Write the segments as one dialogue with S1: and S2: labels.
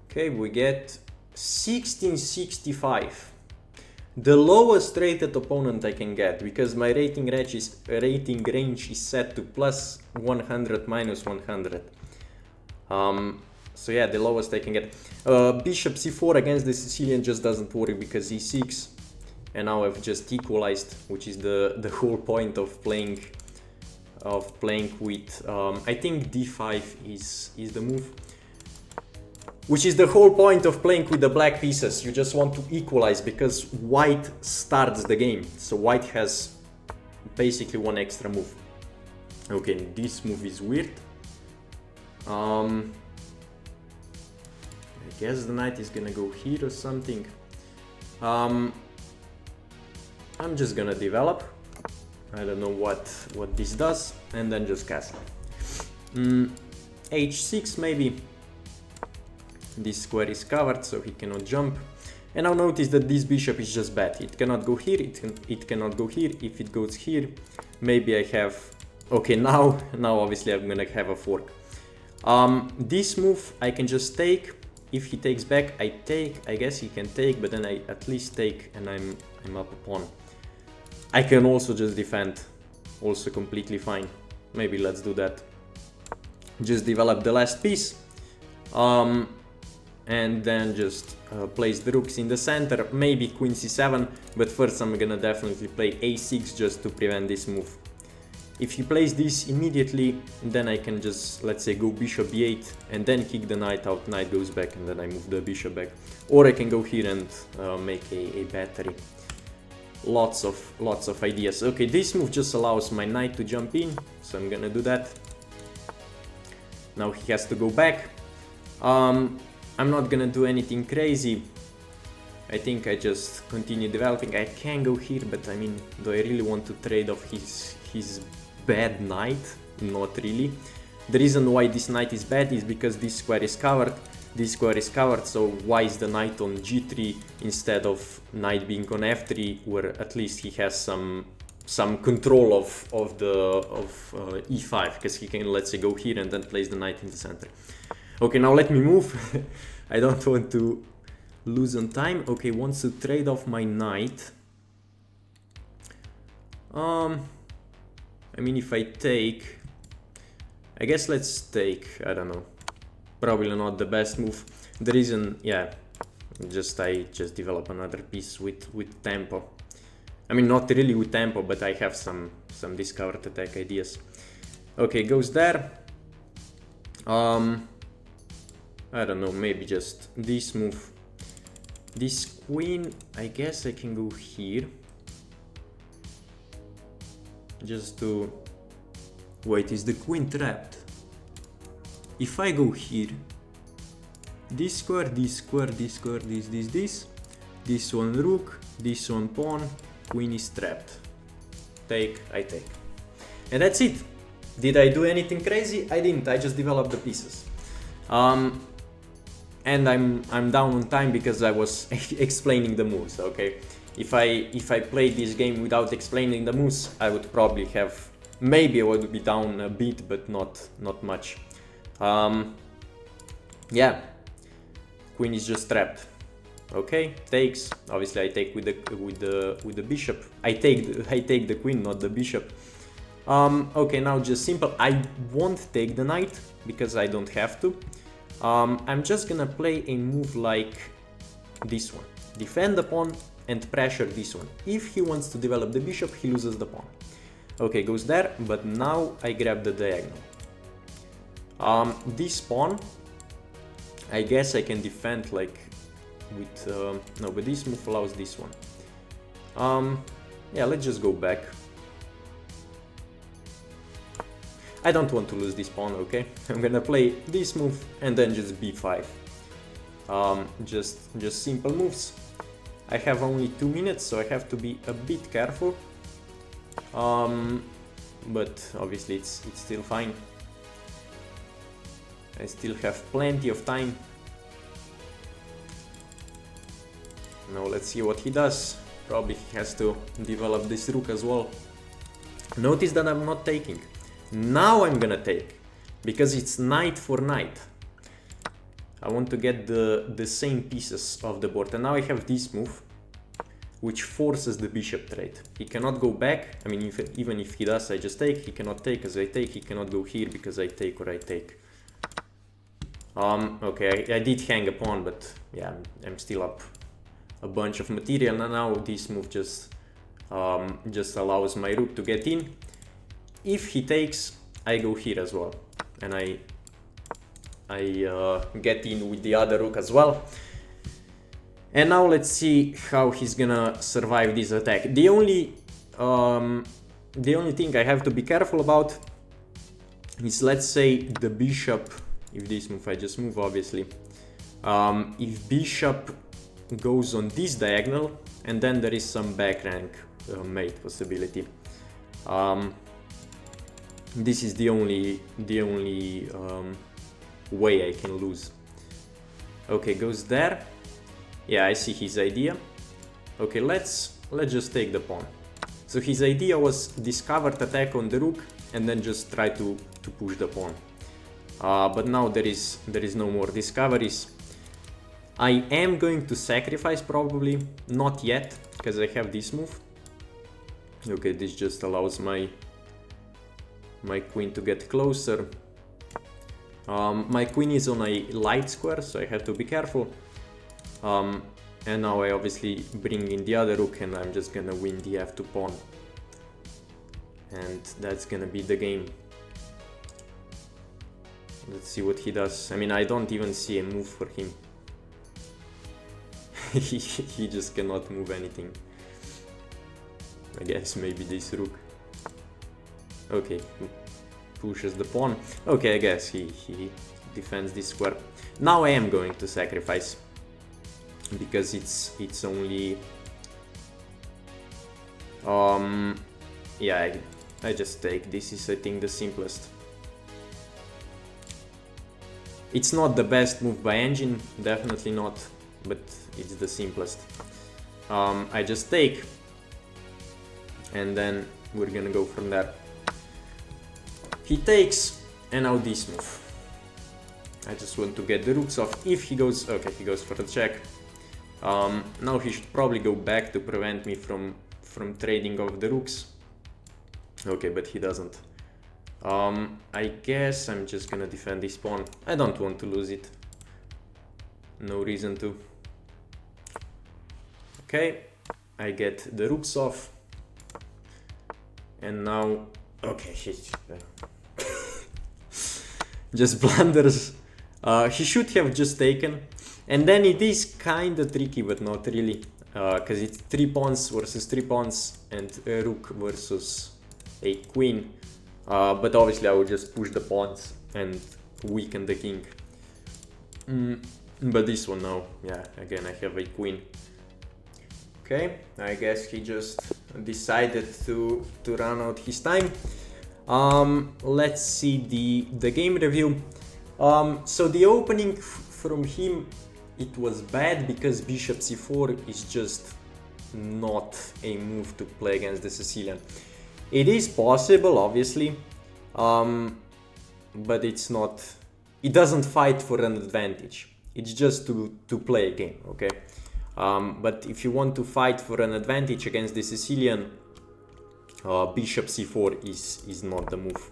S1: Okay, we get 1665. The lowest rated opponent I can get, because my rating range is set to plus 100, minus 100. So yeah, the lowest I can get. Bishop c4 against the Sicilian just doesn't work because e6. And now I've just equalized, which is the whole point of playing with, I think d5 is the move. Which is the whole point of playing with the black pieces. You just want to equalize because white starts the game. So white has basically one extra move. Okay, this move is weird. I guess the knight is gonna go here or something. I'm just gonna develop. I don't know what this does, and then just castle. h6 maybe. This square is covered, so he cannot jump. And now notice that this bishop is just bad. It cannot go here, it cannot go here. If it goes here, maybe I have... Okay, now obviously I'm gonna have a fork. This move I can just take. If he takes back, I take. I guess he can take, but then I at least take, and I'm up a pawn. I can also just defend, also completely fine. Maybe let's do that. Just develop the last piece. And then just place the rooks in the center, maybe queen c7, but first I'm gonna definitely play a6 just to prevent this move. If he plays this immediately, then I can just, let's say, go bishop b8 and then kick the knight out, knight goes back, and then I move the bishop back. Or I can go here and make a battery. Lots of ideas. Okay, this move just allows my knight to jump in, so I'm gonna do that. Now he has to go back. I'm not gonna do anything crazy. I think I just continue developing. I can go here, but I mean, do I really want to trade off his bad knight? Not really. The reason why this knight is bad is because this square is covered. This square is covered, so why is the knight on g3 instead of knight being on f3, where at least he has some control of e5, because he can, let's say, go here and then place the knight in the center. Okay, now let me move. I don't want to lose on time. Okay, wants to trade off my knight. I mean, if I take... I guess let's take, I don't know. Probably not the best move. The reason, yeah, I just develop another piece with tempo. I mean, not really with tempo, but I have some discovered attack ideas. Okay, goes there. I don't know, maybe just this move. This queen, I guess I can go here. Just to... Wait, is the queen trapped? If I go here, this square, this square, this square, this one rook, this one pawn, queen is trapped. Take, I take. And that's it. Did I do anything crazy? I didn't, I just developed the pieces. And I'm down on time because I was explaining the moves, okay? If I played this game without explaining the moves, I would probably have... Maybe I would be down a bit, but not much. Yeah, queen is just trapped. Okay, takes. Obviously, I take with the bishop. I take the queen, not the bishop. Okay, now just simple. I won't take the knight because I don't have to. I'm just gonna play a move like this one. Defend the pawn and pressure this one. If he wants to develop the bishop, he loses the pawn. Okay, goes there, but now I grab the diagonal. This pawn, I guess I can defend like with... no, but this move allows this one. Yeah, let's just go back. I don't want to lose this pawn, okay? I'm gonna play this move and then just b5. Just simple moves. I have only 2 minutes, so I have to be a bit careful. But obviously it's still fine. I still have plenty of time. Now let's see what he does. Probably he has to develop this rook as well. Notice that I'm not taking. Now I'm gonna take, because it's knight for knight. I want to get the same pieces of the board. And now I have this move, which forces the bishop trade. He cannot go back. I mean, even if he does, I just take. He cannot take as I take. He cannot go here because I take or I take. Okay, I did hang a pawn, but yeah, I'm still up a bunch of material. And now this move just allows my rook to get in. If he takes, I go here as well, and I get in with the other rook as well. And now let's see how he's gonna survive this attack. The only thing I have to be careful about is, let's say the bishop, if this move I just move obviously, if bishop goes on this diagonal, and then there is some back rank mate possibility. This is the only way I can lose. Okay, goes there. Yeah, I see his idea. Okay, let's just take the pawn. So his idea was discovered attack on the rook and then just try to push the pawn. But now there is no more discoveries. I am going to sacrifice probably, not yet, because I have this move. Okay, this just allows my queen to get closer. My queen is on a light square, so I have to be careful. And now I obviously bring in the other rook, and I'm just gonna win the f2 pawn. And that's gonna be the game. Let's see what he does. I mean, I don't even see a move for him. He just cannot move anything. I guess maybe this rook. Okay, pushes the pawn. Okay, I guess he defends this square. Now I am going to sacrifice, because it's only yeah, I just take. This is, I think, the simplest. It's not the best move by engine, definitely not, but it's the simplest. I just take, and then we're gonna go from there. He takes, and now this move. I just want to get the rooks off. If he goes, okay, he goes for the check. Now he should probably go back to prevent me from trading off the rooks. Okay, but he doesn't. I guess I'm just gonna defend this pawn. I don't want to lose it. No reason to. Okay, I get the rooks off. And now, okay, just blunders. He should have just taken. And then it is kinda tricky, but not really. Because it's 3 pawns versus 3 pawns and a rook versus a queen. But obviously I would just push the pawns and weaken the king. But this one now, yeah, again I have a queen. Okay, I guess he just decided to run out his time. Let's see the game review. So the opening from him, it was bad because bishop c4 is just not a move to play against the Sicilian. It is possible, obviously, but it's not. It doesn't fight for an advantage. It's just to play a game, okay? But if you want to fight for an advantage against the Sicilian, bishop c4 is not the move.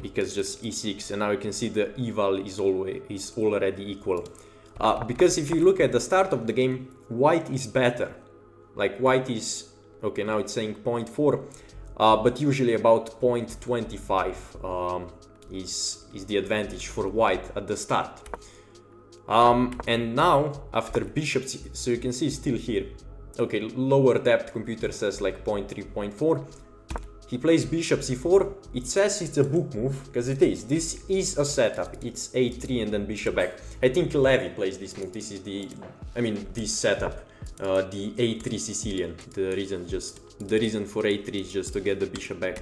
S1: Because just e6, and now you can see the eval is already equal. Because if you look at the start of the game, white is better. Like white is, okay, now it's saying 0.4, but usually about 0.25 is the advantage for white at the start. And now after bishop, so you can see it's still here. Okay, lower depth computer says like 0.3, 0.4. He plays bishop c4. It says it's a book move, because it is. This is a setup. It's a3 and then bishop back. I think Levy plays this move. This is this setup, the a3 Sicilian. The reason for a3 is just to get the bishop back.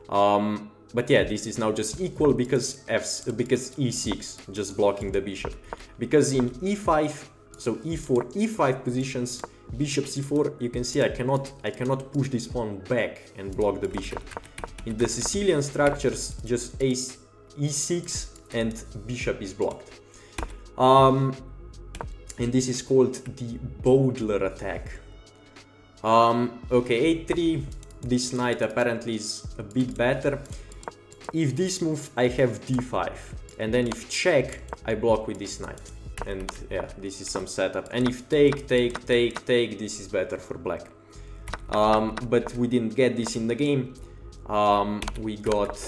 S1: But yeah, this is now just equal because e6 just blocking the bishop. Because in e5, so e4, e5 positions, bishop c4, you can see I cannot push this pawn back and block the bishop. In the Sicilian structures, just e6 and bishop is blocked. And this is called the Bowdler attack. Okay, a3, this knight apparently is a bit better. If this move, I have d5, and then if check, I block with this knight. And yeah, this is some setup. And if take, this is better for black. But we didn't get this in the game. We got,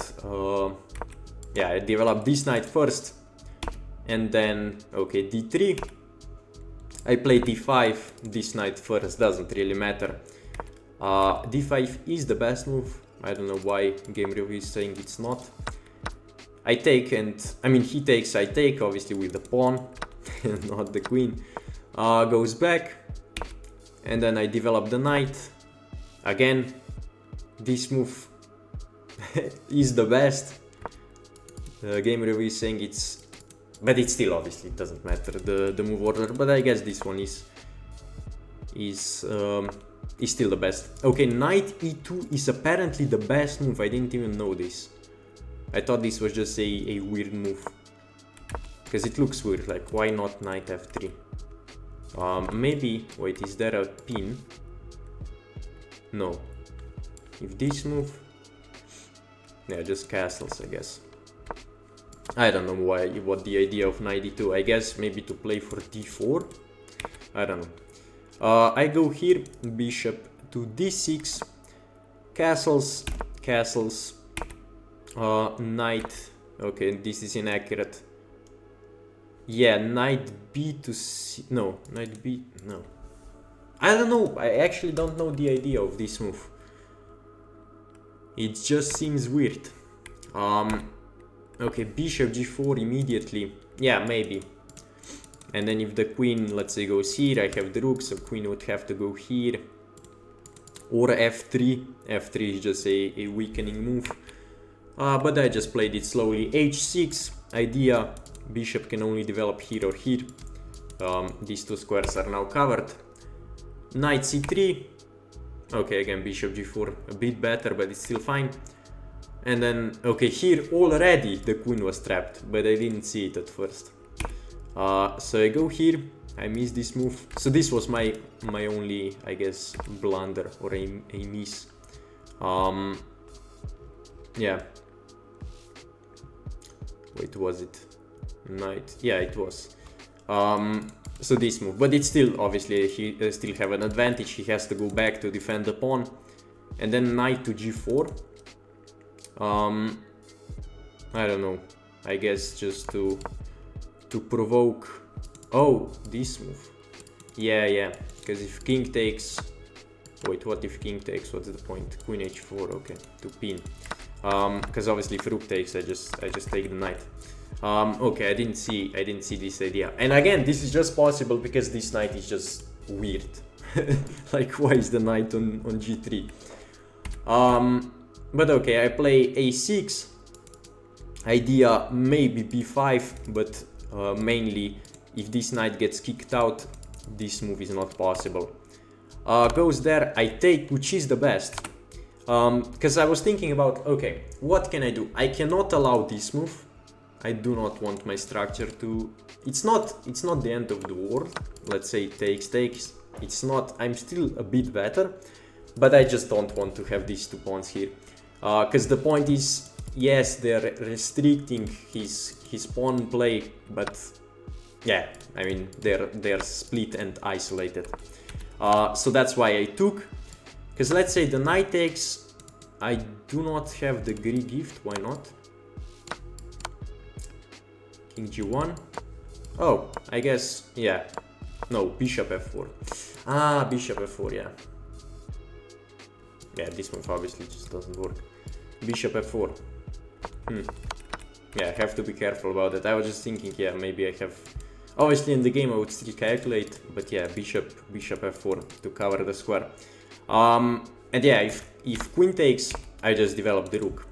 S1: yeah, I developed this knight first, and then, okay, d3. I play d5, this knight first, doesn't really matter. d5 is the best move. I don't know why game review is saying it's not. I take, and I mean he takes, I take, obviously with the pawn and not the queen. Goes back, and then I develop the knight. Again, this move is the best. The game review is saying it's, but it still obviously doesn't matter the move order. But I guess this one is still the best. Okay, knight e2 is apparently the best move. I didn't even know this. I thought this was just a weird move, because it looks weird, like why not knight f3? Maybe, wait, is there a pin? No. If this move, yeah, just castles, I guess. I don't know what the idea of knight e2, I guess maybe to play for d4? I don't know. I go here, bishop to d6, castles, knight, okay, this is inaccurate. Yeah, knight b to c, no, knight b, no. I don't know, I actually don't know the idea of this move. It just seems weird. Okay, bishop g4 immediately, yeah, maybe. And then if the queen, let's say, goes here, I have the rook, so queen would have to go here. Or f3, f3 is just a weakening move. But I just played it slowly. h6, idea, bishop can only develop here or here. These two squares are now covered. Knight c3, okay, again bishop g4, a bit better, but it's still fine. And then, okay, here already the queen was trapped, but I didn't see it at first. So I go here, I miss this move. So this was my only, I guess, blunder or a miss. Yeah. Wait, was it knight? Yeah, it was. So this move, but it's still, obviously, he still have an advantage. He has to go back to defend the pawn. And then knight to g4. I don't know. I guess just to provoke. Oh, this move. Yeah. Because if king takes. Wait, what if king takes? What's the point? Queen h4. Okay, to pin. Because obviously if rook takes, I just take the knight. Okay, I didn't see this idea. And again, this is just possible because this knight is just weird. Like, why is the knight on g3? But okay, I play a6. Idea maybe b5, but mainly if this knight gets kicked out, this move is not possible. Goes there, I take, which is the best. Because I was thinking about, okay, what can I do? I cannot allow this move. I do not want my structure to... It's not the end of the world. Let's say takes. It's not... I'm still a bit better. But I just don't want to have these two pawns here. Because the point is, yes, they're restricting his pawn play, but yeah, I mean, they're split and isolated. So that's why I took. Because let's say the knight takes, I do not have the Greek gift, why not? King g1. Oh, I guess, yeah. No, bishop f4. Ah, bishop f4, yeah. Yeah, this move obviously just doesn't work. Bishop f4. Yeah, I have to be careful about that. I was just thinking, yeah, maybe I have... Obviously in the game I would still calculate, but yeah, bishop f4 to cover the square. And yeah, if queen takes, I just develop the rook.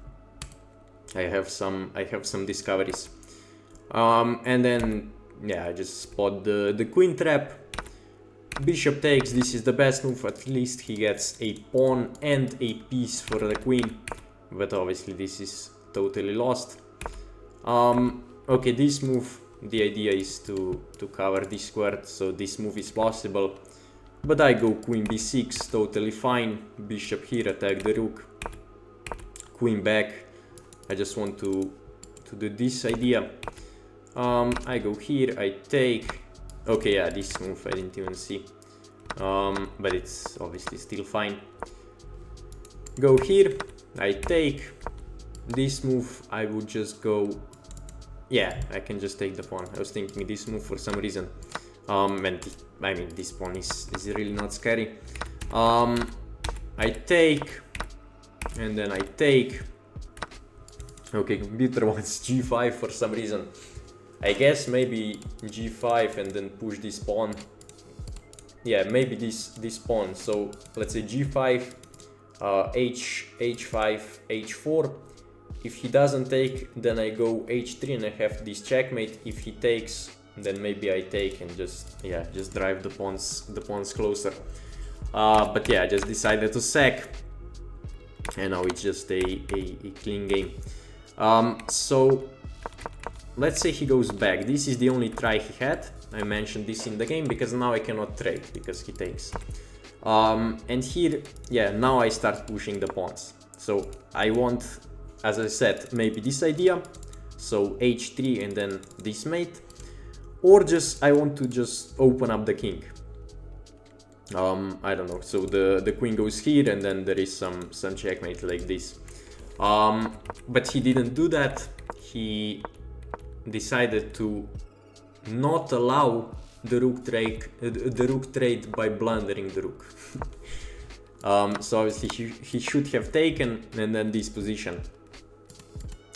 S1: I have some discoveries. And then, yeah, I just spot the queen trap. Bishop takes, this is the best move, at least he gets a pawn and a piece for the queen. But obviously this is totally lost. Okay, this move, the idea is to cover this square, so this move is possible. But I go queen b6, totally fine. Bishop here, attack the rook. Queen back. I just want to do this idea. I go here, I take. Okay, yeah, this move I didn't even see. But it's obviously still fine. Go here, I take. This move I would just go. Yeah, I can just take the pawn. I was thinking this move for some reason. And I mean, this pawn is really not scary. I take, and then I take. Okay, computer wants g5 for some reason. I guess maybe g5 and then push this pawn. Yeah, maybe this pawn. So let's say g5, h5, h4. If he doesn't take, then I go h3 and I have this checkmate. If he takes, then maybe I take and just drive the pawns closer. But yeah, I just decided to sack, and now it's just a clean game. So let's say he goes back. This is the only try he had. I mentioned this in the game because now I cannot trade because he takes. And here, yeah, now I start pushing the pawns. So I want, as I said, maybe this idea. So h3 and then this mate. Or just, I want to just open up the king. I don't know. So the queen goes here and then there is some checkmate like this. But he didn't do that. He decided to not allow the rook trade by blundering the rook. So obviously he should have taken and then this position.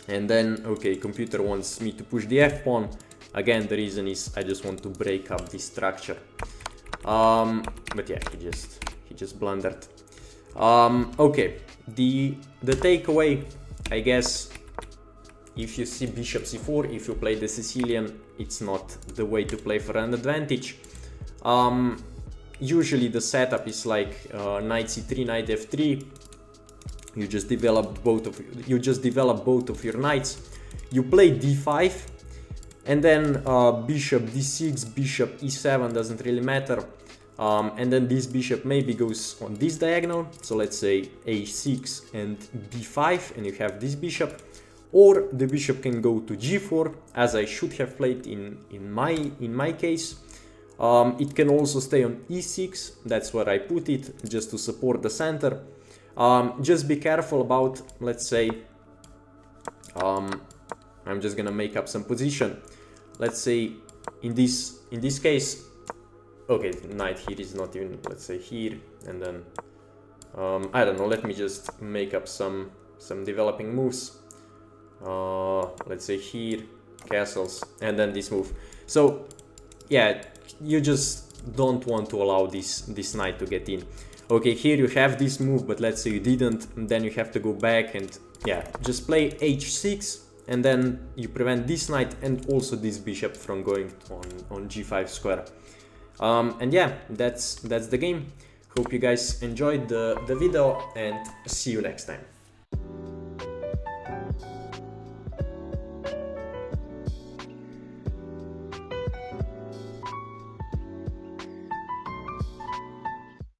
S1: And then, okay, computer wants me to push the f pawn. Again, the reason is I just want to break up this structure. But yeah, he just blundered. Okay, the takeaway, I guess, if you see bishop c4, if you play the Sicilian, it's not the way to play for an advantage. Usually the setup is like knight c3, knight f3. You just develop both of your knights. You play d5, and then bishop d6, bishop e7, doesn't really matter. And then this bishop maybe goes on this diagonal. So let's say a6 and b5, and you have this bishop. Or the bishop can go to g4, as I should have played in my case. It can also stay on e6. That's where I put it, just to support the center. Just be careful about, let's say, I'm just gonna make up some position. Let's say in this case, okay, knight here is not even, let's say here, and then I don't know. Let me just make up some developing moves. Let's say here, castles, and then this move. So yeah, you just don't want to allow this knight to get in. Okay, here you have this move, but let's say you didn't, and then you have to go back and yeah, just play h6, and then you prevent this knight and also this bishop from going on g5 square. And yeah, that's the game. Hope you guys enjoyed the video, and see you next time.